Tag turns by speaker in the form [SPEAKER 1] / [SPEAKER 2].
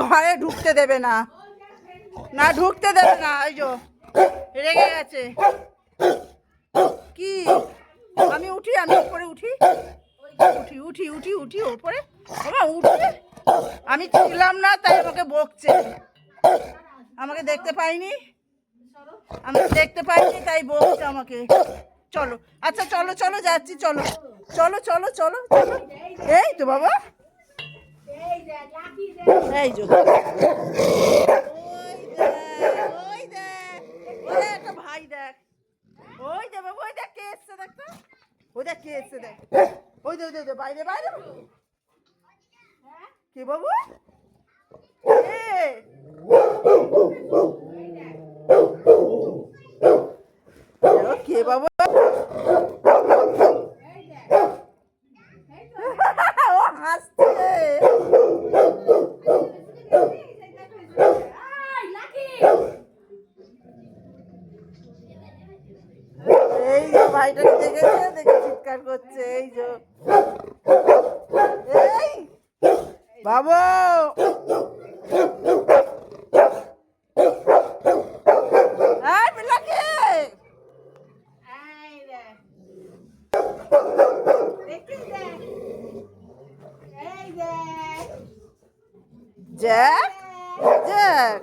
[SPEAKER 1] ঘরে ঢুকতে দেবে না, না ঢুকতে দেবে না। ওই যে রেগে গেছে। কি আমি উঠি, আমি উপরে উঠি, উঠি উঠি উঠি উঠি ওপরে। বাবা উঠি, আমি ছিলাম না তাই আমাকে বকছে। আমাকে দেখতে পাইনি, আমি দেখতে পাইনি তাই বকছে আমাকে। চলো আচ্ছা, চলো চলো যাচ্ছি, চলো চলো চলো চলো চলো। এই তো বাবা, এই যে ওই দেখ, ওই একটা ভাই দেখ, ওই দে বাবা, ওই দেখ কে এসছে, দেখ তো, ওই দেখ কে এসছে, দেখ ওই দে, ওই দে বাইরে বাইরে। কে বাবু? কে বাবু? ও হাসছে। এই যে ভাইটা দেখেছে, দেখে চিৎকার করছে। এই যে এই বাবু, জ্যাক জ্যাক